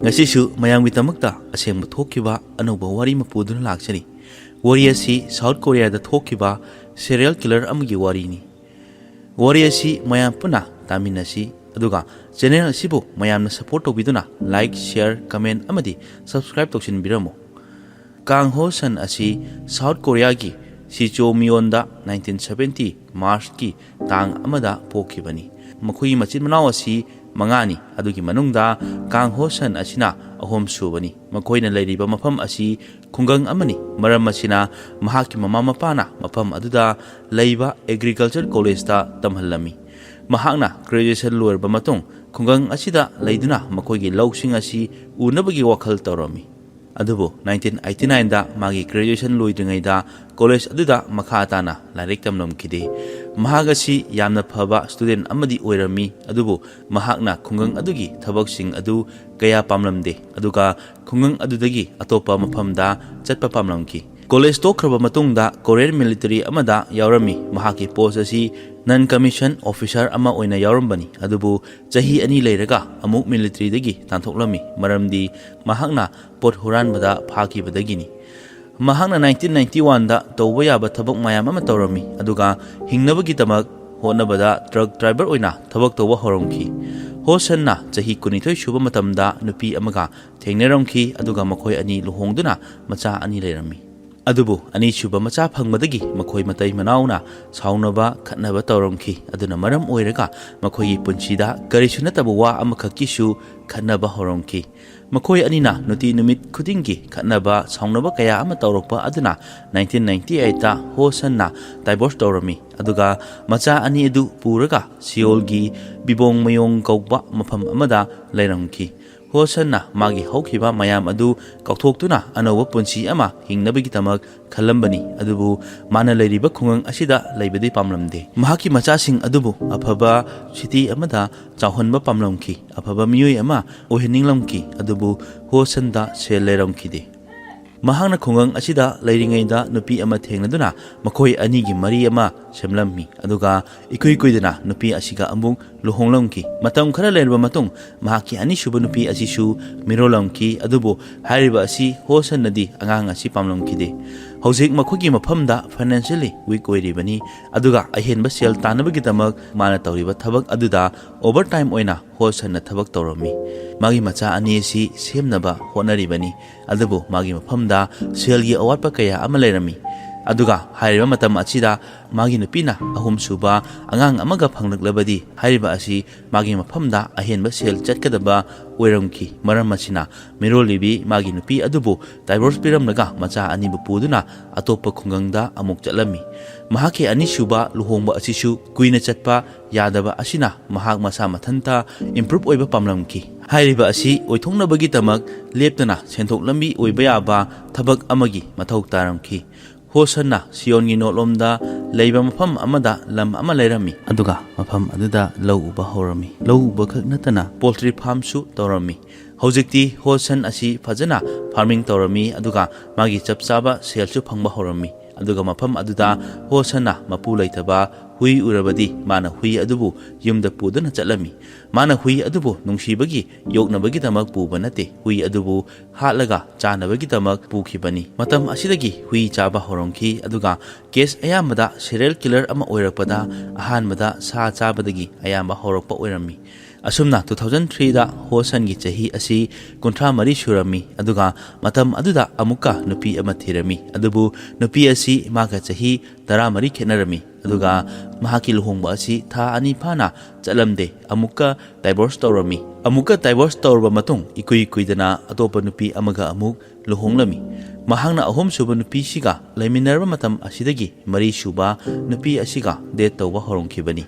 Ngasisu mayamgidamagta asengba thokkiba anauba wari mapuduna lakchani. Wari asi South Korea da thokkiba serial killer amagi wari ni. Wari asi mayam puna taminasi aduga channel asibu mayamna support tawbiduna like, share, comment amadi subscribe tawsinbiramo. Kang Ho San asi South Korea gi Sicho Mionda 1970 March ki tang amada pokhibani. Makhui machin manaw asi mangani adugi manungda Kang Ho San asina ahom subani. Makhoina leiriba mafam asi khungang amani maram asina mahaki mama mapana mafam aduda leiba agriculture college ta tamhallami. Mahakna graduation loirba matung khungang asida leiduna makhoigi lausing asi unabagi wakhal tawrami. Adubo 1989 da magi graduation loidringaida college aduda makhatana lairik tamlamkide. Mahagasi yamna phaba student amadi oirami adubo mahakna khungang adugi thabaksing adu kaya pamlamde aduga khungang adudagi atopa mafamda chatpa pamlamki. College tokraba matungda Korean military amada yaurami mahaki post asi non commission officer ama oina yaurambani adubu chahi ani leiraga amuk military dagi tanthoklami maramdi mahakna pot huranbada phakibadagini. Mahakna 1991 da tawba yaba thabak mayam ama tawrami aduga hingnabagi tamak honabada truck driver oina thabak tawba horomki. Ho San na chahi kunithoi suba matamda nupi amaga thengnaramki aduga makhoi ani luhongduna macha ani leirami. Adubu ani suba macha phangmadagi makhoi matai manauna saunaba khatnaba tawramki aduna maram oiraga makhoi punchida karisu nataba wa amakhaki su khatnaba horomki. Makhoi anina nuti numit khudingi khatnaba saunaba kaya ama tawrokpa aduna 1998 ta Ho San na divorce tawrami aduga macha ani adu puraga Seoul gi Bibong Mayong kauba mafam amada leiramki. Ho San na magi haukiba mayam adu kauthokduna anauba punchi ama hingnabagi tamak khalambani adubu mana leiriba khungang asida leibadi pamlamde. Mahaki machasing adubu afaba city amada chawhanba pamlamki afaba miyoi ama oheninglamki adubu Ho San da sel leiramkide. Mahakna khungang asida leiringaida nupi ama thengnaduna makhoi anigi mari ama semlammi aduga ikui kuidana nupi asiga amung luhonglamki. Matam khara lerba matung mahaki ani suba nupi asisu mirolamki adubu hairiba asi Ho San nadi angang asi pamlamkide. Hojik makhogi mafamda financially weak oiribani aduga ahenba sel tanabagitamak mana tawriba thabak aduda overtime oina Ho San na thabak tawrami. Magi macha ani si semnaba honaribani adubu magi mafamda selgi awatpa kaya ama leirami. Aduga hairiba matam achida magi nupina ahum suba angang amaga phanglaklabadi hairiba asi magi mafamda ahenba sel chatkadaba oiramki maram machina mirolibi magi nupi adubu divorce piramnaga macha ani bupuduna atopa khungangda amuk chatlami. Mahaki ani suba luhongba asisu kuina chatpa yadaba asina mahak masa mathanta improve oiba pamlamki. Hairiba asi oithongnabagi tamak leptana senthok lambi oiba yaba thabak amagi mathau taramki. Ho San na Siongi notlomda leiba mafam amada lam ama leirami aduga mafam aduda lau uba horami. Lau uba khak natana poultry farm su tawrami. Hojikti Ho San asi fajana farming tawrami aduga magi chapchaba sel su phangba horami. Aduga mafam aduda Ho San na mapu leitaba hui urabadi mana hui adubu yumda pudana chatlami. Mana hui adubu nungsibagi yoknabagi tamak puba nate hui adubu hatlaga chanabagi tamak pukhibani. Matam asidagi hui chaba horongki aduga case ayamada serial killer ama oirakpada ahanmada sa chabadagi ayamba horokpa oirami. Asumna 2003 da Ho San gi chahi asi kunthra mari surami aduga matam aduda amuka nupi ama thirami adubu nupi asi maga chahi 10 khenarami aduga mahaki luhongba asi tha ani phana chalamde amuka divorce tawrami. Amuka divorce tawrba matung ikui kuidana atopa nupi amaga amuk luhonglami. Mahangna ahom suba nupi siga laiminarba matam asidagi mari suba nupi asiga date tawba horongkibani.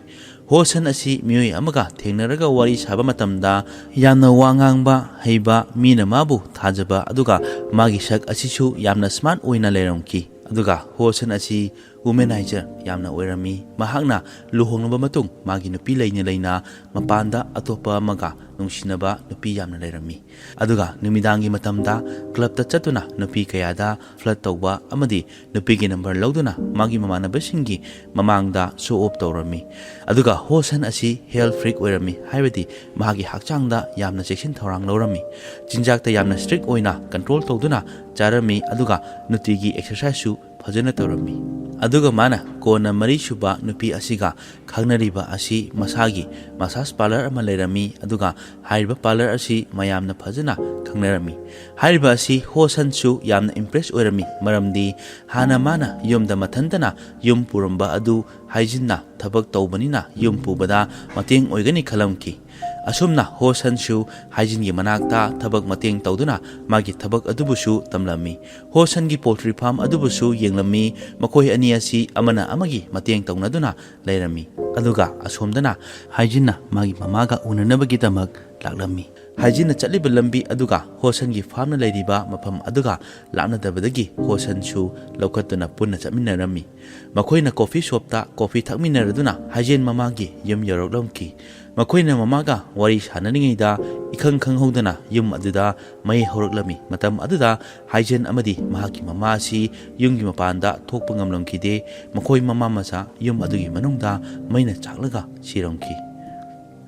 Ho San asi miyoi amaga thengnaraga wari saba matamda yamna wangangba heiba mina mabu thajaba aduga magi sak asisu yamna smart oina leiramki. Aduga Ho San asi ꯋꯨꯃꯦꯅꯥꯏꯖꯔ ꯌꯥꯝꯅ ꯑꯣꯏꯔꯝꯃꯤ ꯃꯍꯥꯛꯅ ꯂꯨꯍꯣꯡꯂꯕ ꯃꯇꯨꯡ ꯃꯥꯒꯤ ꯅꯨꯄꯤ ꯂꯩꯅ ꯃꯄꯥꯟꯗ ꯑꯇꯣꯞꯄ ꯑꯃꯒ ꯅꯨꯡꯁꯤꯅꯕ ꯅꯨꯄꯤ ꯌꯥꯝꯅ ꯂꯩꯔꯝꯃꯤ ꯑꯗꯨꯒ ꯅꯨꯃꯤꯗꯥꯡꯒꯤ ꯃꯇꯝꯗ ꯀ꯭ꯂꯕꯇ ꯆꯠꯇꯨꯅ ꯅꯨꯄꯤ ꯀꯌꯥꯗ ꯐ꯭ꯂꯔꯠ ꯇꯧꯕ ꯑꯃꯗꯤ ꯅꯨꯄꯤꯒꯤ ꯅꯝꯕꯔ ꯂꯧꯗꯨꯅ ꯃꯥꯒꯤ ꯃꯃꯥꯟꯅꯕꯁꯤꯡꯒꯤ ꯃꯃꯥꯡꯗ ꯁꯣ ꯑꯣꯐ ꯇꯧꯔꯝꯃꯤ ꯑꯗꯨꯒ ꯍꯣꯁꯟ ꯑꯁꯤ ꯍꯦꯜꯊ ꯐ꯭रीꯛ ꯑꯣꯏꯔꯝꯃꯤ ꯍꯥꯏꯕꯗꯤ ꯃꯍꯥꯛꯀꯤ ꯍꯛꯆꯥꯡꯗ ꯌꯥꯝꯅ ꯆꯦꯛꯁꯤꯟ ꯊꯧꯔꯥꯡ ꯂꯧꯔꯝꯃꯤ ꯆꯤꯟꯖꯥꯛꯇ ꯌꯥꯝꯅ ꯁ꯭ꯇ꯭ꯔꯤꯛ ꯑꯣꯏꯅ ꯀꯟꯇ꯭ꯔꯣꯜ ꯇꯧꯗꯨꯅ ꯆꯥꯔꯝꯃꯤ ꯑꯗꯨꯒ ꯅꯨꯡꯇꯤꯒꯤ ꯑꯦꯛꯁꯔꯁꯥꯏꯖꯁꯨ ꯐꯖꯅ ꯇꯧꯔꯝꯃꯤ ꯑꯗꯨꯒ ꯃꯥꯅ ꯀꯣꯟꯅ ꯃꯔꯤꯁꯨꯕ ꯅꯨꯄꯤ ꯑꯁꯤꯒ ꯈꯪꯅꯔꯤꯕ ꯑꯁꯤ ꯃꯁꯥꯒꯤ ꯃꯁꯥꯖ ꯄꯥꯔꯂꯔ ꯑꯃ ꯂꯩꯔꯝꯃꯤ ꯑꯗꯨꯒ ꯍꯥꯏꯔꯤꯕ ꯄꯥꯔꯂꯔ ꯑꯁꯤ ꯃꯌꯥꯝꯅ ꯐꯖꯅ ꯈꯪꯅꯔꯝꯃꯤ ꯍꯥꯏꯔꯤꯕ ꯑꯁꯤ ꯍꯣꯁꯟꯁꯨ ꯌꯥꯝꯅ ꯏꯝꯄ꯭ꯔꯦꯁ ꯑꯣꯏꯔꯝꯃꯤ ꯃꯔꯝꯗꯤ ꯍꯥꯟꯅ ꯃꯥꯅ ꯌꯨꯝꯗ ꯃꯊꯟꯇꯅ ꯌꯨꯝ ꯄꯨꯔꯝꯕ ꯑꯗꯨ ꯍꯥꯏꯖꯤꯟꯅ ꯊꯕꯛ ꯇꯧꯕꯅꯤꯅ ꯌꯨꯝ ꯄꯨꯕꯗ ꯃꯇꯦꯡ ꯑꯣꯏꯒꯅꯤ ꯈꯜꯂꯝꯈꯤ ꯑꯁꯨꯝꯅ ꯍꯣꯁꯟꯁꯨ ꯍꯥꯏꯖꯤꯟꯒꯤ ꯃꯅꯥꯛꯇ ꯊꯕꯛ ꯃꯇꯦꯡ ꯇꯧꯗꯨꯅ ꯃꯥꯒꯤ ꯊꯕꯛ ꯑꯗꯨꯕꯨꯁꯨ ꯇꯝꯂꯝꯃꯤ ꯍꯣꯁꯟꯒꯤ ꯄꯣꯜꯇ꯭ꯔꯤ ꯐꯥꯔꯝ ꯑꯗꯨꯕꯨꯁꯨ ꯌꯦꯡꯂꯝꯃꯤ ꯃꯈꯣꯏ ꯑꯅꯤ ꯑꯁꯤ ꯑꯃꯅ ꯑꯃꯒꯤ ꯃꯇꯦꯡ ꯇꯧꯅꯗꯨꯅ ꯂꯩꯔꯝꯃꯤ ꯑꯗꯨꯒ ꯑꯁꯣꯝꯗꯅ ꯍꯥꯏꯖꯤꯟꯅ ꯃꯥꯒꯤ ꯃꯃꯥꯒ ꯎꯅꯅꯕꯒꯤꯗꯃꯛ ꯂꯥꯛꯂꯝꯃꯤ ꯍꯥꯏꯖꯤꯟꯅ ꯆꯠꯂꯤꯕ ꯂꯝꯕꯤ ꯑꯗꯨꯒ ꯍꯣꯁꯟꯒꯤ ꯐꯥꯔꯝꯅ ꯂꯩꯔꯤꯕ ꯃꯐꯝ ꯑꯗꯨꯒ ꯂꯥꯞꯅꯗꯕꯗꯒꯤ ꯍꯣꯁꯟꯁꯨ ꯂꯧꯈꯠꯇꯨꯅ ꯄꯨꯟꯅ ꯆꯠꯃꯤꯟꯅꯔꯝꯃꯤ ꯃꯈꯣꯏꯅ ꯀꯣꯐꯤ ꯁꯣꯞꯇ ꯀꯣꯐꯤ ꯊꯛꯃꯤꯟꯅꯔꯗꯨꯅ ꯍꯥꯏꯖꯤꯟ ꯃꯃꯥꯒꯤ ꯌꯨꯝ ꯌꯧꯔꯛꯂꯝꯈꯤ ꯃꯈꯣꯏꯅ ꯃꯃꯥꯒ ꯋꯥꯔꯤ ꯁꯥꯟꯅꯔꯤꯉꯩꯗ ꯏꯈꯪ ꯈꯪꯍꯧꯗꯅ ꯌꯨꯝ ꯑꯗꯨꯗ ꯃꯩ ꯍꯧꯔꯛꯂꯝꯃꯤ ꯃꯇꯝ ꯑꯗꯨꯗ ꯍꯥꯏꯖꯤꯟ ꯑꯃꯗꯤ ꯃꯍꯥꯛꯀꯤ ꯃꯃꯥ ꯑꯁꯤ ꯌꯨꯝꯒꯤ ꯃꯄꯥꯟꯗ ꯊꯣꯛꯄ ꯉꯝꯂꯝꯈꯤꯗꯦ ꯃꯈꯣꯏ ꯃꯃꯥ ꯃꯆꯥ ꯌꯨꯝ ꯑꯗꯨꯒꯤ ꯃꯅꯨꯡꯗ ꯃꯩꯅ ꯆꯥꯛꯂꯒ ꯁꯤꯔꯝꯈꯤ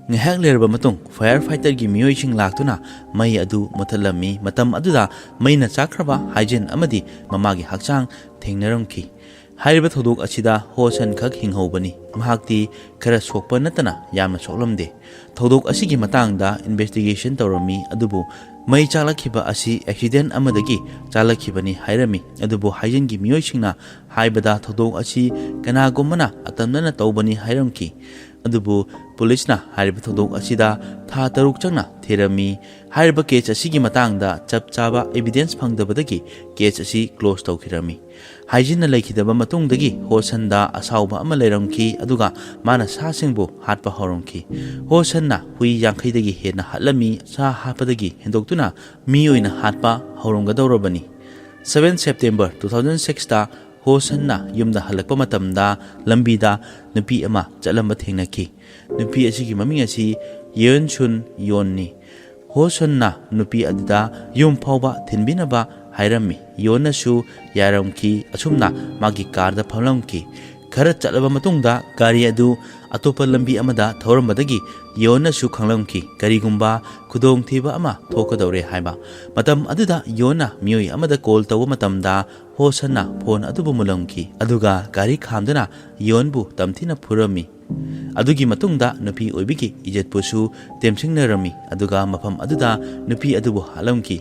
ꯉꯥꯏꯍꯥꯛ ꯂꯩꯔꯕ ꯃꯇꯨꯡ ꯐꯥꯌꯔ ꯐꯥꯏꯇꯔꯒꯤ ꯃꯤꯑꯣꯏꯁꯤꯡ ꯂꯥꯛꯇꯨꯅ ꯃꯩ ꯑꯗꯨ ꯃꯨꯠꯊꯠꯂꯝꯃꯤ ꯃꯇꯝ ꯑꯗꯨꯗ ꯃꯩꯅ ꯆꯥꯛꯈ꯭ꯔꯕ ꯍꯥꯏꯖꯤꯟ ꯑꯃꯗꯤ ꯃꯃꯥꯒꯤ ꯍꯛꯆꯥꯡ ꯊꯦꯡꯅꯔꯝꯈꯤ ꯍꯥꯏꯔꯤꯕ ꯊꯧꯗꯣꯛ ꯑꯁꯤꯗ ꯍꯣꯁꯟ ꯈꯛ ꯍꯤꯡꯍꯧꯕꯅꯤ ꯃꯍꯥꯛꯇꯤ ꯈꯔ ꯁꯣꯛꯄ ꯅꯠꯇꯅ ꯌꯥꯝꯅ ꯁꯣꯛꯂꯝꯗꯦ ꯊꯧꯗꯣꯛ ꯑꯁꯤꯒꯤ ꯃꯇꯥꯡꯗ ꯏꯟꯚꯦꯁꯇꯤꯒꯦꯁꯟ ꯇꯧꯔꯝꯃꯤ ꯑꯗꯨꯕꯨ ꯃꯩ ꯆꯥꯛꯂꯛꯈꯤꯕ ꯑꯁꯤ ꯑꯦꯛꯁꯤꯗꯦꯟ ꯑꯃꯗꯒꯤ ꯆꯥꯛꯂꯛꯈꯤꯕꯅꯤ ꯍꯥꯏꯔꯝꯃꯤ ꯑꯗꯨꯕꯨ ꯍꯥꯏꯖꯤꯟꯒꯤ ꯃꯤꯑꯣꯏꯁꯤꯡꯅ ꯍꯥꯏꯕꯗ ꯊꯧꯗꯣꯛ ꯑꯁꯤ ꯀꯅꯥꯒꯨꯝꯕꯅ ꯑꯇꯝꯅꯅ ꯇꯧꯕꯅꯤ ꯍꯥꯏꯔꯝꯈꯤ ꯑꯗꯨꯕꯨ ꯄꯨꯂꯤꯁꯅ ꯍꯥꯏꯔꯤꯕ ꯊꯧꯗꯣꯛ ꯑꯁꯤꯗ ꯊꯥ 6 ꯆꯪꯅ ꯊꯤꯔꯝꯃꯤ ꯍꯥꯏꯔꯤꯕ ꯀꯦꯁ ꯑꯁꯤꯒꯤ ꯃꯇꯥꯡꯗ ꯆꯞ ꯆꯥꯕ ꯑꯦꯚꯤꯗꯦꯟꯁ ꯐꯪꯗꯕꯗꯒꯤ ꯀꯦꯁ ꯑꯁꯤ ꯀ꯭ꯂꯣꯖ ꯇꯧꯈꯤꯔꯝꯃꯤ ꯍꯥꯏꯖꯤꯟꯅ ꯂꯩꯈꯤꯗꯕ ꯃꯇꯨꯡꯗꯒꯤ ꯍꯣꯁꯟꯗ ꯑꯁꯥꯎꯕ ꯑꯃ ꯂꯩꯔꯝꯈꯤ ꯑꯗꯨꯒ ꯃꯥꯅ ꯁꯥꯁꯤꯡꯕꯨ ꯍꯥꯠꯄ ꯍꯧꯔꯝꯈꯤ ꯍꯣꯁꯟꯅ ꯍꯨꯏ 50ꯗꯒꯤ ꯍꯦꯟꯅ ꯍꯥꯠꯂꯝꯃꯤ ꯁꯥ ꯍꯥꯠꯄꯗꯒꯤ ꯍꯦꯟꯗꯣꯛꯇꯨꯅ ꯃꯤ ꯑꯣꯏꯅ ꯍꯥꯠꯄ ꯍꯧꯔꯝꯒꯗꯧꯔꯕꯅꯤ 7 ꯁꯦꯞꯇꯦꯝꯕꯔ 2006ꯗ ꯍꯣꯁꯟꯅ ꯌꯨꯝꯗ ꯍꯜꯂꯛꯄ ꯃꯇꯝꯗ ꯂꯝꯕꯤꯗ ꯅꯨꯄꯤ ꯑꯃ ꯆꯠꯂꯝꯕ ꯊꯦꯡꯅꯈꯤ ꯅꯨꯄꯤ ꯑꯁꯤꯒꯤ ꯃꯃꯤꯡ ꯑꯁꯤ ꯌꯦꯟ ꯁꯨꯟ ꯌꯣꯟꯅꯤ ꯍꯣꯁꯟꯅ ꯅꯨꯄꯤ ꯑꯗꯨꯗ ꯌꯨꯝ ꯐꯥꯎꯕ ꯊꯤꯟꯕꯤꯅꯕ ꯍꯥꯏꯔꯝꯃꯤ ꯌꯣꯟꯅꯁꯨ ꯌꯥꯔꯝꯈꯤ ꯑꯁꯨꯝꯅ ꯃꯥꯒꯤ ꯀꯥꯔꯗ ꯐꯝꯂꯝꯈꯤ ꯈꯔ ꯆꯠꯂꯕ ꯃꯇꯨꯡꯗ ꯒꯥꯔꯤ ꯑꯗꯨ ꯑꯇꯣꯞꯄ ꯂꯝꯕꯤ ꯑꯃꯗ ꯊꯧꯔꯝꯕꯗꯒꯤ ꯌꯣꯟꯅꯁꯨ ꯈꯪꯂꯝꯈꯤ ꯀꯔꯤꯒꯨꯝꯕ ꯈꯨꯗꯣꯡꯊꯤꯕ ꯑꯃ ꯊꯣꯛꯀꯗꯧꯔꯦ ꯍꯥꯏꯕ ꯃꯇꯝ ꯑꯗꯨꯗ ꯌꯣꯟꯅ ꯃꯤꯑꯣꯏ ꯑꯃꯗ ꯀꯣꯜ ꯇꯧꯕ ꯃꯇꯝꯗ ꯍꯣꯁꯟꯅ ꯐꯣꯟ ꯑꯗꯨꯕꯨ ꯃꯨꯜꯂꯝꯈꯤ ꯑꯗꯨꯒ ꯒꯥꯔꯤ ꯈꯥꯝꯗꯨꯅ ꯌꯣꯟꯕꯨ ꯇꯝꯊꯤꯅ ꯐꯨꯔꯝꯃꯤ ꯑꯗꯨꯒꯤ ꯃꯇꯨꯡꯗ ꯅꯨꯄꯤ ꯑꯣꯏꯕꯤꯒꯤ ꯏꯖꯠꯄꯨꯁꯨ ꯇꯦꯝꯁꯤꯡꯅꯔꯝꯃꯤ ꯑꯗꯨꯒ ꯃꯐꯝ ꯑꯗꯨꯗ ꯅꯨꯄꯤ ꯑꯗꯨꯕꯨ ꯍꯥꯠꯂꯝꯈꯤ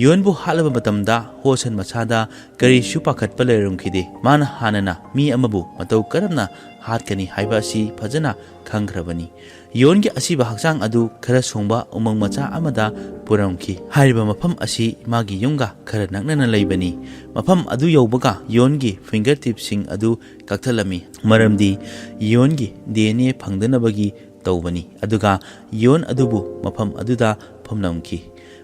ꯌꯣꯟꯕꯨ ꯍꯥꯠꯂꯕ ꯃꯇꯝꯗ ꯍꯣꯁꯟ ꯃꯁꯥꯗ ꯀꯔꯤꯁꯨ ꯄꯥꯈꯠꯄ ꯂꯩꯔꯝꯈꯤꯗꯦ ꯃꯥꯅ ꯍꯥꯟꯅꯅ ꯃꯤ ꯑꯃꯕꯨ ꯃꯇꯧ ꯀꯔꯝꯅ ꯍꯥꯠꯀꯅꯤ ꯍꯥꯏꯕ ꯑꯁꯤ ꯐꯖꯅ ꯈꯪꯈ꯭ꯔꯕꯅꯤ ꯌꯣꯟꯒꯤ ꯑꯁꯤꯕ ꯍꯛꯆꯥꯡ ꯑꯗꯨ ꯈꯔ ꯁꯣꯡꯕ ꯎꯃꯪ ꯃꯆꯥ ꯑꯃꯗ ꯄꯨꯔꯝꯈꯤ ꯍꯥꯏꯔꯤꯕ ꯃꯐꯝ ꯑꯁꯤ ꯃꯥꯒꯤ ꯌꯨꯝꯒ ꯈꯔ ꯅꯛꯅꯅ ꯂꯩꯕꯅꯤ ꯃꯐꯝ ꯑꯗꯨ ꯌꯧꯕꯒ ꯌꯣꯟꯒꯤ ꯐꯤꯡꯒꯔ ꯇꯤꯞꯁꯤꯡ ꯑꯗꯨ ꯀꯛꯊꯠꯂꯝꯃꯤ ꯃꯔꯝꯗꯤ ꯌꯣꯟꯒꯤ DNA ꯐꯪꯗꯅꯕꯒꯤ ꯇꯧꯕꯅꯤ ꯑꯗꯨꯒ ꯌꯣꯟ ꯑꯗꯨꯕꯨ ꯃꯐꯝ ꯑꯗꯨꯗ ꯐꯝꯂꯝꯈꯤ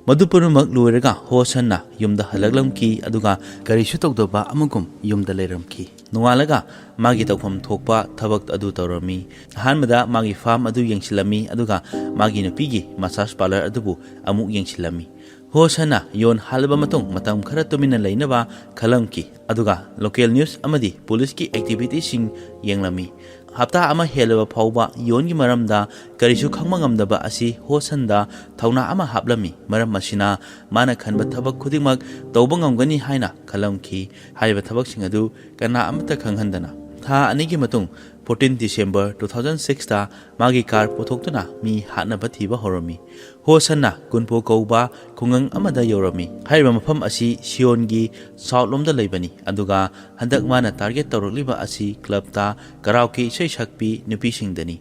ꯃꯗꯨ ꯄꯨꯝꯅꯃꯛ ꯂꯣꯏꯔꯒ ꯍꯣꯁꯟꯅ ꯌꯨꯝꯗ ꯍꯜꯂꯛꯂꯝꯈꯤ ꯑꯗꯨꯒ ꯀꯔꯤꯁꯨ ꯇꯧꯗꯕ ꯑꯃꯒꯨꯝ ꯌꯨꯝꯗ ꯂꯩꯔꯝꯈꯤ ꯅꯣꯡꯉꯥꯜꯂꯒ ꯃꯥꯒꯤ ꯇꯧꯐꯝ ꯊꯣꯛꯄ ꯊꯕꯛ ꯑꯗꯨ ꯇꯧꯔꯝꯃꯤ ꯑꯍꯥꯟꯕꯗ ꯃꯥꯒꯤ ꯐꯥꯔꯝ ꯑꯗꯨ ꯌꯦꯡꯁꯤꯜꯂꯝꯃꯤ ꯑꯗꯨꯒ ꯃꯥꯒꯤ ꯅꯨꯄꯤꯒꯤ ꯃꯁꯥꯖ ꯄꯥꯔꯂꯔ ꯑꯗꯨꯕꯨ ꯑꯃꯨꯛ ꯌꯦꯡꯁꯤꯜꯂꯝꯃꯤ ꯍꯣꯁꯟꯅ ꯌꯣꯟ ꯍꯥꯠꯂꯕ ꯃꯇꯨꯡ ꯃꯇꯝ ꯈꯔ ꯇꯨꯃꯤꯟꯅ ꯂꯩꯅꯕ ꯈꯜꯂꯝꯈꯤ ꯑꯗꯨꯒ ꯂꯣꯀꯦꯜ ꯅ꯭ꯌꯨꯁ ꯑꯃꯗꯤ ꯄꯨꯂꯤꯁꯀꯤ ꯑꯦꯛꯇꯤꯚꯤꯇꯤꯁꯤꯡ ꯌꯦꯡꯂꯝꯃꯤ ꯍꯞꯇꯥ ꯑꯃ ꯍꯦꯜꯂꯕ ꯐꯥꯎꯕ ꯌꯣꯟꯒꯤ ꯃꯔꯝꯗ ꯀꯔꯤꯁꯨ ꯈꯪꯕ ꯉꯝꯗꯕ ꯑꯁꯤ ꯍꯣꯁꯟꯗ ꯊꯧꯅꯥ ꯑꯃ ꯍꯥꯞꯂꯝꯃꯤ ꯃꯔꯝ ꯑꯁꯤꯅ ꯃꯥꯅ ꯈꯟꯕ ꯊꯕꯛ ꯈꯨꯗꯤꯡꯃꯛ ꯇꯧꯕ ꯉꯝꯒꯅꯤ ꯍꯥꯏꯅ ꯈꯜꯂꯝꯈꯤ ꯍꯥꯏꯔꯤꯕ ꯊꯕꯛꯁꯤꯡ ꯑꯗꯨ ꯀꯅꯥ ꯑꯃꯠꯇ ꯈꯪꯍꯟꯗꯅ ꯊꯥ 2ꯒꯤ ꯃꯇꯨꯡ 14 ꯗꯤꯁꯦꯝꯕꯔ 2006ꯗ ꯃꯥꯒꯤ ꯀꯥꯔ ꯄꯨꯊꯣꯛꯇꯨꯅ ꯃꯤ ꯍꯥꯠꯅꯕ ꯊꯤꯕ ꯍꯧꯔꯝꯃꯤ ꯍꯣꯁꯟꯅ ꯀꯨꯟꯄꯣ ꯀꯧꯕ ꯈꯨꯡꯒꯪ ꯑꯃꯗ ꯌꯧꯔꯝꯃꯤ ꯍꯥꯏꯔꯤꯕ ꯃꯐꯝ ꯑꯁꯤ ꯁꯤꯌꯣꯟꯒꯤ ꯁꯥꯎꯠ ꯂꯣꯝꯗ ꯂꯩꯕꯅꯤ ꯑꯗꯨꯒ ꯍꯟꯗꯛ ꯃꯥꯅ ꯇꯥꯔꯒꯦꯠ ꯇꯧꯔꯛꯂꯤꯕ ꯑꯁꯤ ꯀ꯭ꯂꯕꯇ ꯀꯥꯔꯥꯎꯀꯦ ꯏꯁꯩ ꯁꯛꯄꯤ ꯅꯨꯄꯤꯁꯤꯡꯗꯅꯤ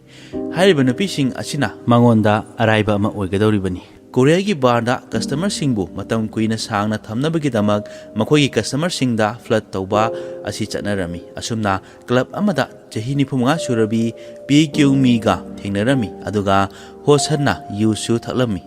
ꯍꯥꯏꯔꯤꯕ ꯅꯨꯄꯤꯁꯤꯡ ꯑꯁꯤꯅ ꯃꯉꯣꯟꯗ ꯑꯔꯥꯏꯕ ꯑꯃ ꯑꯣꯏꯒꯗꯧꯔꯤꯕꯅꯤ ꯀꯣꯔꯤꯌꯥꯒꯤ ꯕꯥꯔꯗ ꯀꯁꯇꯃꯔꯁꯤꯡꯕꯨ ꯃꯇꯝ ꯀꯨꯏꯅ ꯁꯥꯡꯅ ꯊꯝꯅꯕꯒꯤꯗꯃꯛ ꯃꯈꯣꯏꯒꯤ ꯀꯁꯇꯃꯔꯁꯤꯡꯗ ꯐ꯭ꯂꯠ ꯇꯧꯕ ꯑꯁꯤ ꯆꯠꯅꯔꯝꯃꯤ ꯑꯁꯨꯝꯅ ꯀ꯭ꯂꯕ ꯑꯃꯗ ꯆꯍꯤ 95 ꯁꯨꯔꯕꯤ ꯄꯤ ꯀ꯭ꯌꯨ ꯃꯤꯒ ꯊꯦꯡꯅꯔꯝꯃꯤ ꯑꯗꯨꯒ ꯍꯣꯁꯟꯅ ꯌꯨꯁꯨ ꯊꯛꯂꯝꯃꯤ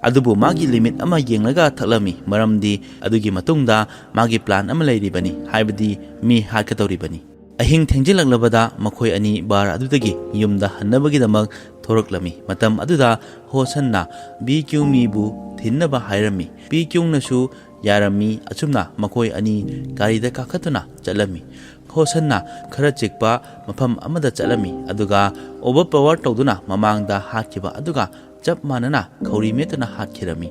ꯑꯗꯨꯕꯨ ꯃꯥꯒꯤ ꯂꯤꯃꯤꯠ ꯑꯃ ꯌꯦꯡꯂꯒ ꯊꯛꯂꯝꯃꯤ ꯃꯔꯝꯗꯤ ꯑꯗꯨꯒꯤ ꯃꯇꯨꯡꯗ ꯃꯥꯒꯤ ꯄ꯭ꯂꯥꯟ ꯑꯃ ꯂꯩꯔꯤꯕꯅꯤ ꯍꯥꯏꯕꯗꯤ ꯃꯤ ꯍꯥꯠꯀꯗꯧꯔꯤꯕꯅꯤ ꯑꯍꯤꯡ ꯊꯦꯡꯖꯤꯜꯂꯛꯂꯕꯗ ꯃꯈꯣꯏ ꯑꯅꯤ ꯕꯥꯔ ꯑꯗꯨꯗꯒꯤ ꯌꯨꯝꯗ ꯍꯟꯅꯕꯒꯤꯗꯃꯛ ꯊꯣꯔꯛꯂꯝꯃꯤ꯫ ꯃꯇꯝ ꯑꯗꯨꯗ ꯍꯣꯁꯟꯅ ꯕꯤ ꯀ꯭ꯌꯨꯡꯃꯤꯕꯨ ꯊꯤꯟꯅꯕ ꯍꯥꯏꯔꯝꯃꯤ꯫ ꯕꯤ ꯀ꯭ꯌꯨꯡꯅꯁꯨ ꯌꯥꯔꯝꯃꯤ꯫ ꯑꯁꯨꯝꯅ ꯃꯈꯣꯏ ꯑꯅꯤ ꯒꯥꯔꯤꯗ ꯀꯥꯈꯠꯇꯨꯅ ꯆꯠꯂꯝꯃꯤ꯫ ꯍꯣꯁꯟꯅ ꯈꯔ ꯆꯤꯛꯄ ꯃꯐꯝ ꯑꯃꯗ ꯆꯠꯂꯝꯃꯤ ꯑꯗꯨꯒ ꯑꯣꯚꯔꯄꯥꯋꯔ ꯇꯧꯗꯨꯅ ꯃꯃꯥꯡꯗ ꯍꯥꯠꯈꯤꯕ ꯑꯗꯨꯒ ꯆꯞ ꯃꯥꯟꯅꯅ ꯈꯧꯔꯤ ꯃꯦꯠꯇꯨꯅ ꯍꯥꯠꯈꯤꯔꯝꯃꯤ꯫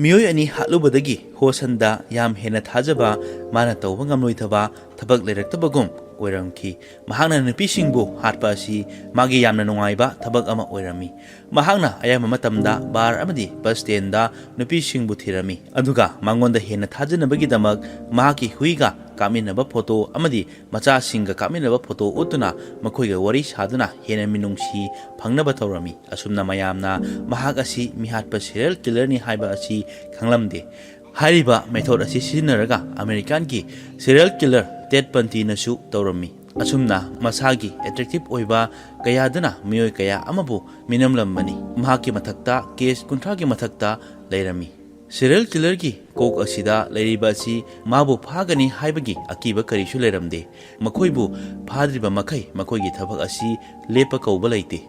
ꯃꯤꯑꯣꯏ ꯑꯅꯤ ꯍꯥꯠꯂꯨꯕꯗꯒꯤ ꯍꯣꯁꯟꯗ ꯌꯥꯝ ꯍꯦꯟꯅ ꯊꯥꯖꯕ, ꯃꯥꯅ ꯇꯧꯕ ꯉꯝꯂꯣꯏꯗꯕ ꯊꯕꯛ ꯂꯩꯔꯛꯇꯕꯒꯨꯝ ꯑꯣꯏꯔꯝꯈꯤ꯫ ꯃꯍꯥꯛꯅ ꯅꯨꯄꯤꯁꯤꯡꯕꯨ ꯍꯥꯠꯄ ꯑꯁꯤ ꯃꯥꯒꯤ ꯌꯥꯝꯅ ꯅꯨꯡꯉꯥꯏꯕ ꯊꯕꯛ ꯑꯃ ꯑꯣꯏꯔꯝꯃꯤ꯫ ꯃꯍꯥꯛꯅ ꯑꯌꯥꯝꯕ ꯃꯇꯝꯗ ꯕꯥꯔ ꯑꯃꯗꯤ ꯕꯁ ꯁ꯭ꯇꯦꯟꯗ ꯅꯨꯄꯤꯁꯤꯡꯕꯨ ꯊꯤꯔꯝꯃꯤ ꯑꯗꯨꯒ ꯃꯉꯣꯟꯗ ꯍꯦꯟꯅ ꯊꯥꯖꯅꯕꯒꯤꯗꯃꯛ ꯃꯍꯥꯛꯀꯤ ꯍꯨꯏꯒ ꯀꯥꯞꯃꯤꯟꯅꯕ ꯐꯣꯇꯣ ꯑꯃꯗꯤ ꯃꯆꯥꯁꯤꯡꯒ ꯀꯥꯞꯃꯤꯟꯅꯕ ꯐꯣꯇꯣ ꯎꯠꯇꯨꯅ ꯃꯈꯣꯏꯒ ꯋꯥꯔꯤ ꯁꯥꯗꯨꯅ ꯍꯦꯟꯅ ꯃꯤꯅꯨꯡꯁꯤ ꯐꯪꯅꯕ ꯇꯧꯔꯝꯃꯤ꯫ ꯑꯁꯨꯝꯅ ꯃꯌꯥꯝꯅ ꯃꯍꯥꯛ ꯑꯁꯤ ꯃꯤꯍꯥꯠꯄ ꯁꯤꯔꯤꯌꯦꯜ ꯀꯤꯂꯔꯅꯤ ꯍꯥꯏꯕ ꯑꯁꯤ ꯈꯪꯂꯝꯗꯦ꯫ ꯍꯥꯏꯔꯤꯕ ꯃꯦꯊꯣꯗ ꯑꯁꯤ ꯁꯤꯖꯤꯟꯅꯔꯒ ꯑꯃꯦꯔꯤꯀꯥꯟꯒꯤ ꯁꯤꯔꯤꯌꯦꯜ ꯀꯤꯂꯔ ꯇꯦꯗ ꯕꯟꯇꯤꯅꯁꯨ ꯇꯧꯔꯝꯃꯤ꯫ ꯑꯁꯨꯝꯅ ꯃꯁꯥꯒꯤ ꯑꯦꯇ꯭ꯔꯦꯛꯇꯤꯕ ꯑꯣꯏꯕ ꯀꯌꯥꯗꯨꯅ ꯃꯤꯑꯣꯏ ꯀꯌꯥ ꯑꯃꯕꯨ ꯃꯤꯅꯝꯂꯝꯕꯅꯤ꯫ ꯃꯍꯥꯛꯀꯤ ꯃꯊꯛꯇ ꯀꯦꯁ 30ꯒꯤ ꯃꯊꯛꯇ ꯂꯩꯔꯝꯃꯤ꯫ ꯁꯤꯔꯤꯌꯦꯜ ꯀꯤꯂꯔꯒꯤ ꯀꯣꯛ ꯑꯁꯤꯗ ꯂꯩꯔꯤꯕ ꯑꯁꯤ ꯃꯥꯕꯨ ꯐꯥꯒꯅꯤ ꯍꯥꯏꯕꯒꯤ ꯑꯀꯤꯕ ꯀꯔꯤꯁꯨ ꯂꯩꯔꯝꯗꯦ꯫ ꯃꯈꯣꯏꯕꯨ ꯐꯥꯗ꯭ꯔꯤꯕ ꯃꯈꯩ ꯃꯈꯣꯏꯒꯤ ꯊꯕꯛ ꯑꯁꯤ ꯂꯦꯞꯄ ꯀꯧꯕ ꯂꯩꯇꯦ꯫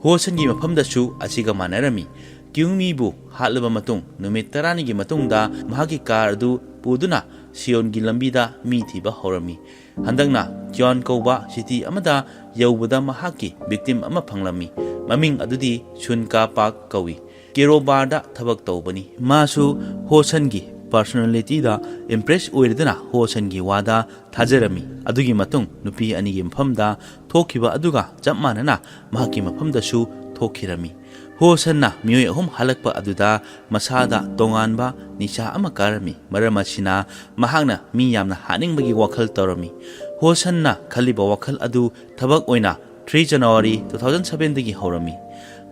ꯍꯣꯁꯟꯒꯤ ꯃꯐꯝꯗꯁꯨ ꯑꯁꯤꯒ ꯃꯥꯟꯅꯔꯝꯃꯤ꯫ ꯀ꯭ꯌꯨꯡꯃꯤꯕꯨ ꯍꯥꯠꯂꯕ ꯃꯇꯨꯡ ꯅꯨꯃꯤꯠ 10ꯅꯤꯒꯤ ꯃꯇꯨꯡꯗ ꯃꯍꯥꯛꯀꯤ ꯀꯥꯔ ꯑꯗꯨ ꯄꯨꯗꯨꯅ ꯁꯤꯌꯣꯟꯒꯤ ꯂꯝꯕꯤꯗ ꯃꯤ ꯊꯤꯕ ꯍꯧꯔꯝꯃꯤ꯫ ꯍꯟꯗꯛꯅ ꯆ꯭ꯌꯣꯟ ꯀꯧꯕ ꯁꯤꯇꯤ ꯑꯃꯗ ꯌꯧꯕꯗ ꯃꯍꯥꯛꯀꯤ ꯚꯤꯛꯇꯤꯝ ꯑꯃ ꯐꯪꯂꯝꯃꯤ꯫ ꯃꯃꯤꯡ ꯑꯗꯨꯗꯤ ꯁꯨꯟꯀꯥ ꯄꯥꯛ ꯀꯧꯏ꯫ ꯀꯦꯔꯣꯕꯥꯔꯗ ꯊꯕꯛ ꯇꯧꯕꯅꯤ꯫ ꯃꯥꯁꯨ ꯍꯣꯁꯟꯒꯤ ꯄꯔꯁꯣꯅꯦꯂꯤꯇꯤꯗ ꯏꯝꯄ꯭ꯔꯦꯁ ꯑꯣꯏꯔꯗꯨꯅ ꯍꯣꯁꯟꯒꯤ ꯋꯥꯗ ꯊꯥꯖꯔꯝꯃꯤ꯫ ꯑꯗꯨꯒꯤ ꯃꯇꯨꯡ ꯅꯨꯄꯤ ꯑꯅꯤꯒꯤ ꯃꯐꯝꯗ ꯊꯣꯛꯈꯤꯕ ꯑꯗꯨꯒ ꯆꯞ ꯃꯥꯟꯅꯅ ꯃꯍꯥꯛꯀꯤ ꯃꯐꯝꯗꯁꯨ ꯊꯣꯛꯈꯤꯔꯝꯃꯤ꯫ ꯍꯣꯁꯟꯅ ꯃꯤꯑꯣꯏ 3 ꯍꯜꯂꯛꯄ ꯑꯗꯨꯗ ꯃꯁꯥꯗ ꯇꯣꯉꯥꯟꯕ ꯅꯤꯁꯥ ꯑꯃ ꯀꯥꯔꯝꯃꯤ꯫ ꯃꯔꯝ ꯑꯁꯤꯅ ꯃꯍꯥꯛꯅ ꯃꯤ ꯌꯥꯝꯅ ꯍꯥꯠꯅꯤꯡꯕꯒꯤ ꯋꯥꯈꯜ ꯇꯧꯔꯝꯃꯤ꯫ ꯍꯣꯁꯟꯅ ꯈꯜꯂꯤꯕ ꯋꯥꯈꯜ ꯑꯗꯨ ꯊꯕꯛ ꯑꯣꯏꯅ 3 ꯖꯅꯋꯥꯔꯤ 2007ꯗꯒꯤ ꯍꯧꯔꯝꯃꯤ꯫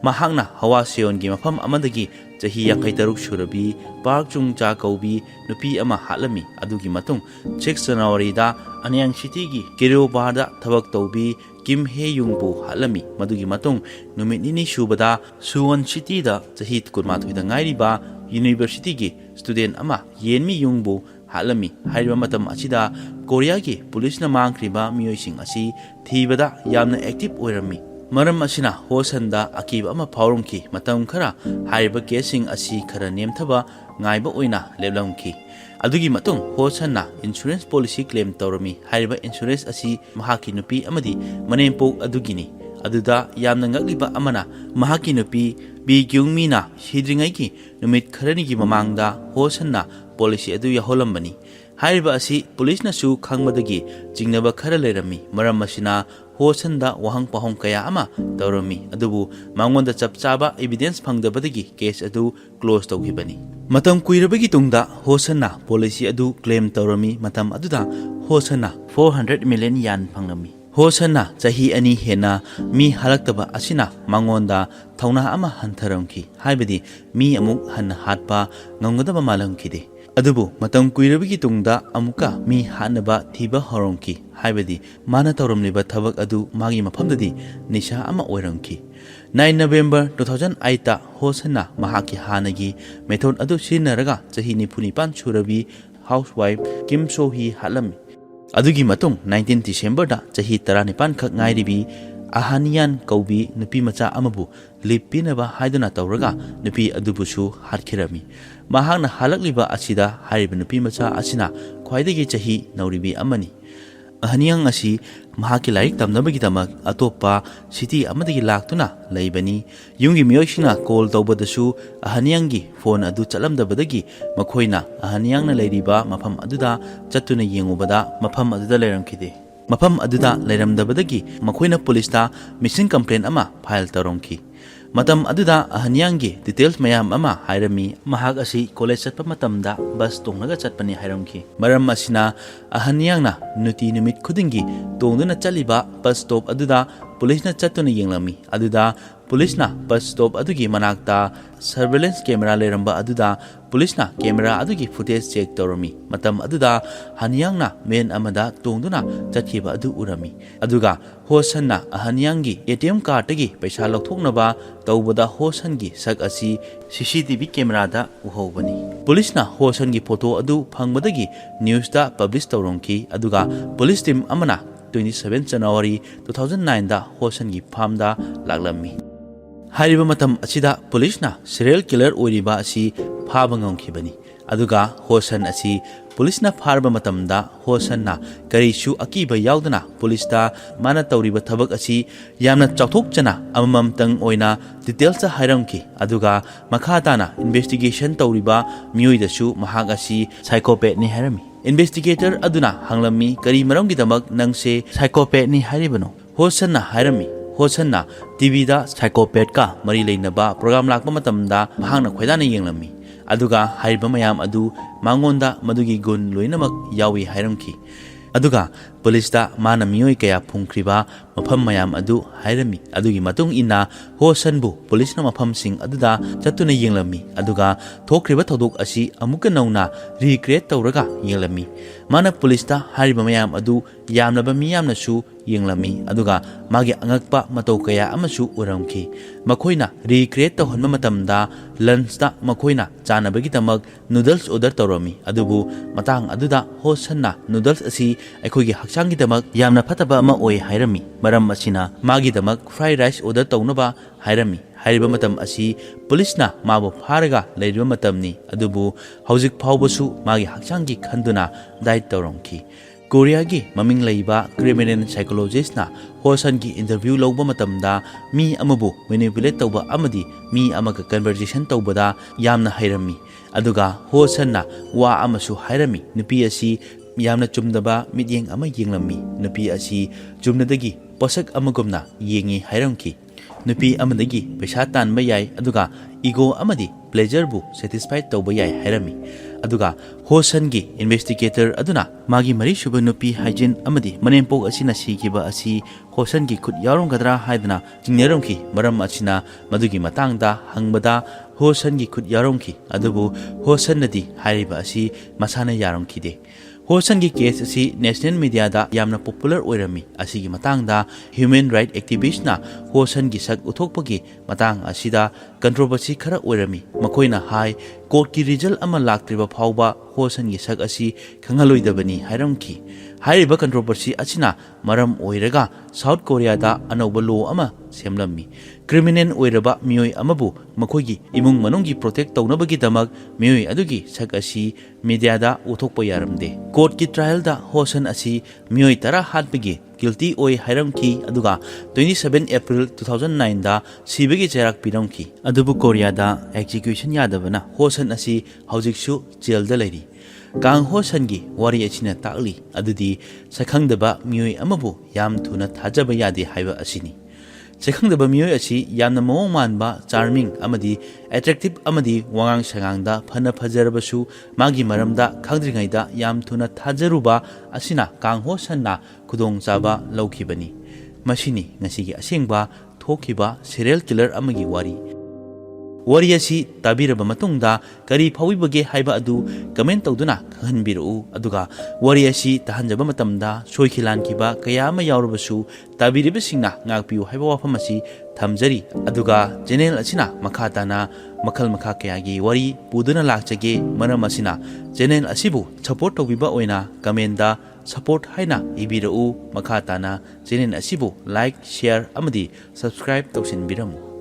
ꯃꯍꯥꯛꯅ ꯍꯋꯥꯁꯦꯌꯣꯟꯒꯤ ꯃꯐꯝ ꯑꯃꯗꯒꯤ ꯆꯍꯤ 53 ꯁꯨꯔꯕꯤ ꯄꯥꯔꯛ ꯆꯨꯡ-ꯆꯥ ꯀꯧꯕꯤ ꯅꯨꯄꯤ ꯑꯃ ꯍꯥꯠꯂꯝꯃꯤ꯫ ꯑꯗꯨꯒꯤ ꯃꯇꯨꯡ 6 ꯖꯅꯋꯥꯔꯤꯗ ꯑꯅ꯭ꯌꯥꯡ ꯁꯤꯇꯤꯒꯤ ꯀꯦꯔꯣꯕꯥꯔꯗ ꯊꯕꯛ ꯇꯧꯕꯤ ꯀꯤꯝ ꯍꯦ ꯌꯨꯡꯕꯨ ꯍꯥꯠꯂꯝꯃꯤ꯫ ꯃꯗꯨꯒꯤ ꯃꯇꯨꯡ ꯅꯨꯃꯤꯠ 2ꯅꯤ ꯁꯨꯕꯗ ꯁꯨꯋꯣꯟ ꯁꯤꯇꯤꯗ ꯆꯍꯤ 12ꯗ ꯉꯥꯏꯔꯤꯕ ꯌꯨꯅꯤꯚꯔꯁꯤꯇꯤꯒꯤ ꯁ꯭ꯇꯨꯗꯦꯟꯠ ꯑꯃ ꯌꯦꯟꯃꯤ ꯌꯨꯡꯕꯨ ꯍꯥꯠꯂꯝꯃꯤ꯫ ꯍꯥꯏꯔꯤꯕ ꯃꯇꯝ ꯑꯁꯤꯗ ꯀꯣꯔꯤꯌꯥꯒꯤ ꯄꯨꯂꯤꯁꯅ ꯃꯥꯡꯈ꯭ꯔꯤꯕ ꯃꯤꯑꯣꯏꯁꯤꯡ ꯑꯁꯤ ꯊꯤꯕꯗ ꯌꯥꯝꯅ ꯑꯦꯛꯇꯤꯚ ꯑꯣꯏꯔꯝꯃꯤ꯫ ꯃꯔꯝ ꯑꯁꯤꯅ ꯍꯣꯁꯟꯗ ꯑꯀꯤꯕ ꯑꯃ ꯐꯥꯎꯔꯝꯈꯤ꯫ ꯃꯇꯝ ꯈꯔ ꯍꯥꯏꯔꯤꯕ ꯀꯦꯁꯁꯤꯡ ꯑꯁꯤ ꯈꯔ ꯅꯦꯝꯊꯕ ꯉꯥꯏꯕ ꯑꯣꯏꯅ ꯂꯦꯞꯂꯝꯈꯤ꯫ ꯑꯗꯨꯒꯤ ꯃꯇꯨꯡ ꯍꯣꯁꯟꯅ ꯏꯟꯁꯨꯔꯦꯟꯁ ꯄꯣꯂꯤꯁꯤ ꯀ꯭ꯂꯦꯝ ꯇꯧꯔꯝꯃꯤ꯫ ꯍꯥꯏꯔꯤꯕ ꯏꯟꯁꯨꯔꯦꯟꯁ ꯑꯁꯤ ꯃꯍꯥꯛꯀꯤ ꯅꯨꯄꯤ ꯑꯃꯗꯤ ꯃꯅꯦꯝꯄꯣꯛ ꯑꯗꯨꯒꯤꯅꯤ꯫ ꯑꯗꯨꯗ ꯌꯥꯝꯅ ꯉꯛꯂꯤꯕ ꯑꯃꯅ ꯃꯍꯥꯛꯀꯤ ꯅꯨꯄꯤ ꯕꯤ ꯀ꯭ꯌꯨꯡꯃꯤꯅ ꯁꯤꯗ꯭ꯔꯤꯉꯩꯒꯤ ꯅꯨꯃꯤꯠ ꯈꯔꯅꯤꯒꯤ ꯃꯃꯥꯡꯗ ꯍꯣꯁꯟꯅ ꯄꯣꯂꯤꯁꯤ ꯑꯗꯨ ꯌꯥꯎꯍꯜꯂꯝꯕꯅꯤ꯫ ꯍꯥꯏꯔꯤꯕ ꯑꯁꯤ ꯄꯨꯂꯤꯁꯅꯁꯨ ꯈꯪꯕꯗꯒꯤ ꯆꯤꯡꯅꯕ ꯈꯔ ꯂꯩꯔꯝꯃꯤ꯫ ꯃꯔꯝ ꯑꯁꯤꯅ ꯍꯣꯁꯟꯗ ꯋꯥꯍꯪ ꯄꯥꯎꯍꯪ ꯀꯌꯥ ꯑꯃ ꯇꯧꯔꯝꯃꯤ ꯑꯗꯨꯕꯨ ꯃꯉꯣꯟꯗ ꯆꯞ ꯆꯥꯕ ꯏꯕꯤꯗꯦꯟꯁ ꯐꯪꯗꯕꯗꯒꯤ ꯀꯦꯁ ꯑꯗꯨ ꯀ꯭ꯂꯣꯖ ꯇꯧꯈꯤꯕꯅꯤ꯫ ꯃꯇꯝ ꯀꯨꯏꯔꯕꯒꯤ ꯇꯨꯡꯗ ꯍꯣꯁꯟꯅ ꯄꯣꯂꯤꯁꯤ ꯑꯗꯨ ꯀ꯭ꯂꯦꯝ ꯇꯧꯔꯝꯃꯤ꯫ ꯃꯇꯝ ꯑꯗꯨꯗ ꯍꯣꯁꯟꯅ 400 ꯃꯤꯂꯤꯌꯟ ꯌꯥꯟ ꯐꯪꯂꯝꯃꯤ꯫ ꯍꯣꯁꯟꯅ ꯆꯍꯤ 2 ꯍꯦꯟꯅ ꯃꯤ ꯍꯥꯠꯂꯛꯇꯕ ꯑꯁꯤꯅ ꯃꯉꯣꯟꯗ ꯊꯧꯅꯥ ꯑꯃ ꯍꯟꯊꯔꯝꯈꯤ꯫ ꯍꯥꯏꯕꯗꯤ ꯃꯤ ꯑꯃꯨꯛ ꯍꯟꯅ ꯍꯥꯠꯄ ꯉꯝꯒꯗꯕ ꯃꯥꯜꯂꯝꯈꯤꯗꯦ꯫ ꯑꯗꯨꯕꯨ ꯃꯇꯝ ꯀꯨꯏꯔꯕꯒꯤ ꯇꯨꯡꯗ ꯑꯃꯨꯛꯀ ꯃꯤ ꯍꯥꯠꯅꯕ ꯊꯤꯕ ꯍꯧꯔꯝꯈꯤ꯫ ꯍꯥꯏꯕꯗꯤ ꯃꯥꯅ ꯇꯧꯔꯝꯂꯤꯕ ꯊꯕꯛ ꯑꯗꯨ ꯃꯥꯒꯤ ꯃꯐꯝꯗꯗꯤ ꯅꯤꯁꯥ ꯑꯃ ꯑꯣꯏꯔꯝꯈꯤ꯫ 9 ꯅꯕꯦꯝꯕꯔ 2008ꯇ ꯍꯣꯁꯟꯅ ꯃꯍꯥꯛꯀꯤ ꯍꯥꯟꯅꯒꯤ ꯃꯦꯊꯣꯗ ꯑꯗꯨ ꯁꯤꯖꯤꯟꯅꯔꯒ ꯆꯍꯤ 94 ꯁꯨꯔꯕꯤ ꯍꯥꯎꯁꯋꯥꯏꯐ ꯀꯤꯝ ꯁꯣ-ꯍꯤ ꯍꯥꯠꯂꯝꯃꯤ꯫ ꯑꯗꯨꯒꯤ ꯃꯇꯨꯡ 19 ꯗꯤꯁꯦꯝꯕꯔꯗ ꯆꯍꯤ 19 ꯈꯛ ꯉꯥꯏꯔꯤꯕꯤ ꯑꯍꯥꯅꯤꯌꯥꯟ ꯀꯧꯕꯤ ꯅꯨꯄꯤꯃꯆꯥ ꯑꯃꯕꯨ ꯂꯤꯞ ꯄꯤꯅꯕ ꯍꯥꯏꯗꯨꯅ ꯇꯧꯔꯒ ꯅꯨꯄꯤ ꯑꯗꯨꯕꯨꯁꯨ ꯍꯥꯠꯈꯤꯔꯝꯃꯤ꯫ ꯃꯍꯥꯛꯅ ꯍꯥꯠꯂꯛꯂꯤꯕ ꯑꯁꯤꯗ ꯍꯥꯏꯔꯤꯕ ꯅꯨꯄꯤꯃꯆꯥ ꯑꯁꯤꯅ ꯈ꯭ꯋꯥꯏꯗꯒꯤ ꯆꯍꯤ ꯅꯧꯔꯤꯕꯤ ꯑꯃꯅꯤ꯫ ꯑꯍꯥꯅꯤꯌꯥꯟ ꯑꯁꯤ ꯃꯍꯥꯛꯀꯤ ꯂꯥꯏꯔꯤꯛ ꯇꯝꯅꯕꯒꯤꯗꯃꯛ ꯑꯇꯣꯞꯄ ꯁꯤꯇꯤ ꯑꯃꯗꯒꯤ ꯂꯥꯛꯇꯨꯅ ꯂꯩꯕꯅꯤ꯫ ꯌꯨꯝꯒꯤ ꯃꯤꯑꯣꯏꯁꯤꯡꯅ ꯀꯣꯜ ꯇꯧꯕꯗꯁꯨ ꯑꯍꯥꯅꯤꯌꯥꯟꯒꯤ ꯐꯣꯟ ꯑꯗꯨ ꯆꯠꯂꯝꯗꯕꯗꯒꯤ ꯃꯈꯣꯏꯅ ꯑꯍꯥꯅꯤꯌꯥꯟꯅ ꯂꯩꯔꯤꯕ ꯃꯐꯝ ꯑꯗꯨꯗ ꯆꯠꯇꯨꯅ ꯌꯦꯡꯉꯨꯕꯗ ꯃꯐꯝ ꯑꯗꯨꯗ ꯂꯩꯔꯝꯈꯤꯗꯦ꯫ ꯃꯐꯝ ꯑꯗꯨꯗ ꯂꯩꯔꯝꯗꯕꯗꯒꯤ ꯃꯈꯣꯏꯅ ꯄꯨꯂꯤꯁꯇ ꯃꯤꯁꯤꯡ ꯀꯝꯄ꯭ꯂꯦꯟ ꯑꯃ ꯐꯥꯏꯜ ꯇꯧꯔꯝꯈꯤ꯫ ꯃꯇꯝ ꯑꯗꯨꯗ ꯑꯍꯥꯅꯤꯌꯥꯟꯒꯤ ꯗꯤꯇꯦꯜꯁ ꯃꯌꯥꯝ ꯑꯃ ꯍꯥꯏꯔꯝꯃꯤ꯫ ꯃꯍꯥꯛ ꯑꯁꯤ ꯀꯣꯂꯦꯖ ꯆꯠꯄ ꯃꯇꯝꯗ ꯕꯁ ꯇꯣꯡꯂꯒ ꯆꯠꯄꯅꯤ ꯍꯥꯏꯔꯝꯈꯤ꯫ ꯃꯔꯝ ꯑꯁꯤꯅ ꯑꯍꯥꯅꯤꯌꯥꯟꯅ ꯅꯨꯃꯤꯠ ꯈꯨꯗꯤꯡꯒꯤ ꯇꯣꯡꯗꯨꯅ ꯆꯠꯂꯤꯕ ꯕꯁ ꯁ꯭ꯇꯣꯞ ꯑꯗꯨꯗ ꯄꯨꯂꯤꯁꯅ ꯆꯠꯇꯨꯅ ꯌꯦꯡꯂꯝꯃꯤ꯫ ꯑꯗꯨꯗ ꯄꯨꯂꯤꯁꯅ ꯕꯁ ꯁ꯭ꯇꯣꯞ ꯑꯗꯨꯒꯤ ꯃꯅꯥꯛꯇ ꯁꯔꯚꯦꯂꯦꯟꯁ ꯀꯦꯃꯦꯔꯥ ꯂꯩꯔꯝꯕ ꯑꯗꯨꯗ ꯄꯨꯂꯤꯁꯅ ꯀꯦꯃꯦꯔꯥ ꯑꯗꯨꯒꯤ ꯐꯨꯇꯦꯖ ꯆꯦꯛ ꯇꯧꯔꯝꯃꯤ꯫ ꯃꯇꯝ ꯑꯗꯨꯗ ꯍꯥꯅꯤꯌꯥꯡꯅ ꯃꯦꯟ ꯑꯃꯗ ꯇꯣꯡꯗꯨꯅ ꯆꯠꯈꯤꯕ ꯑꯗꯨ ꯎꯔꯝꯃꯤ꯫ ꯑꯗꯨꯒ ꯍꯣꯁꯟꯅ ꯑꯍꯥꯅꯤꯌꯥꯟꯒꯤ ATM ꯀꯥꯔꯗꯇꯒꯤ ꯄꯩꯁꯥ ꯂꯧꯊꯣꯛꯅꯕ ꯇꯧꯕꯗ ꯍꯣꯁꯟꯒꯤ ꯁꯛ ꯑꯁꯤ CCTV ꯀꯦꯃꯦꯔꯥꯗ ꯎꯍꯧꯕꯅꯤ꯫ ꯄꯨꯂꯤꯁꯅ ꯍꯣꯁꯟꯒꯤ ꯐꯣꯇꯣ ꯑꯗꯨ ꯐꯪꯕꯗꯒꯤ ꯅ꯭ꯌꯨꯁꯇ ꯄꯕ꯭ꯂꯤꯁ ꯇꯧꯔꯝꯈꯤ꯫ ꯑꯗꯨꯒ ꯄꯨꯂꯤꯁ ꯇꯤꯝ ꯑꯃꯅ 27 January 2009 da Hosan gi farm da laglammi hariba matam achida police na serial killer oiriba asi phaba ngomkhibani aduga Hosan asi police na pharba matamda Hosan na karisu akiba yaudana police da mana tawriba thabak asi yamna chawthok chana amamam tang oina details sa hairamki aduga makhadana investigation tawriba mioi da su mahag asi psychopath ni harami investigator aduna hanglammi kari maram gi damak nangse psychopath ni haribano Hosan na harami Hosan na TV da psychopath ka mari leinaba program lakpa matamda mahangna khoidana yenglammi aduga hariba mayam adu mangonda madugi gun loinamak yawi hairamki aduga police da mana mioi kaya phungkriba mafam mayam adu hairami adugi matung ina Hosan bu police na mafam sing aduda chatuna yenglammi aduga thokriba thodok asi amuka nauna recreate tawraga yenglammi mana police da hariba mayam adu yamnaba miyamna su yenglammi aduga magi angakpa matau kaya amasu uramki makoina recreate tawhanba matamda lunch da makoina chanabagi tamak noodles order tawrami adubu matang aduda Hosan na noodles asi aikogi haksangi damak yamna phataba ama oi hairami maram asina magi damak fried rice order tawnaba hairami hariba matam asi police na mabu pharaga leiriba matamni adubu hojik phawbasu magi haksangi khanduna diet tawramki Korea gi maming laiba criminal psychologist na Hosan gi interview lawba matamda mi amabu manipulate tawba amadi mi amaga conversation tawbada yamna hairami aduga Hosan na wa amasu hairami nupi asi yamna chumdaba midyeng ama yenglammi nupi asi chumnadagi posak amagumna yengi hairamki nupi amadagi pesa tanba yai aduga ego amadi pleasure bu satisfied tawba yai hairami aduga Hosan gi investigator aduna magi mari shuba nupi hygiene amadi manempok asina sikiba asi Hosan gi khut yarom gadra haidana jingneromki maram asina madugi matangda hangbada Hosan gi khut yaromki adubu Hosan nadi hariba asi masana yaromki de Hosan gi case asi national media da yamna popular oirami asigi matangda human right activist na Hosan gi sak uthokpagi matang asida controversy khara oirami makoina hai court ki result ama laktriba phawba Hosan gi sak asi khangaloidabani hairamki hairiba controversy asina maram oiraga South Korea da anoba law ama semlammi criminal oiraba mioi amabu makoigi imung manunggi protect tawnabagi damak mioi adugi sak asi media da uthokpa yaramde court ki trial da Hosan asi mioi tara hatbagi guilty oi hairamki aduga 27 April 2009 da sibagi cherak piramki adubu Korea da execution yadabana Hosan asi hojiksu jail da lairi Kang Hosan gi wari achina takli adudi sakhangdaba mioi amabu yam thuna thajaba yadi haiba asini sakhangdaba mioi asi yamna mawong manba charming amadi attractive amadi wangang sangangda phana phajarabasu magi maramda khangdringaida yam thuna thajaruba asina Kang Hosan na khudong chaba laukhibani masini ngasigi asengba thokiba serial killer amagi wari asi tabiraba matungda kari phawibage haiba adu comment tawduna khanbiru aduga wari asi tahanjaba matamda soikhilan kiba kayama yawrubasu tabiriba singna ngakpiu haiba wafam asi thamjari aduga channel asina makhatana makhal makha kayagi wari puduna lakchage maram asina channel asibu support tawbiba oina comment da support haina ibiru makhatana channel asibu like share amadi subscribe tawsinbiramu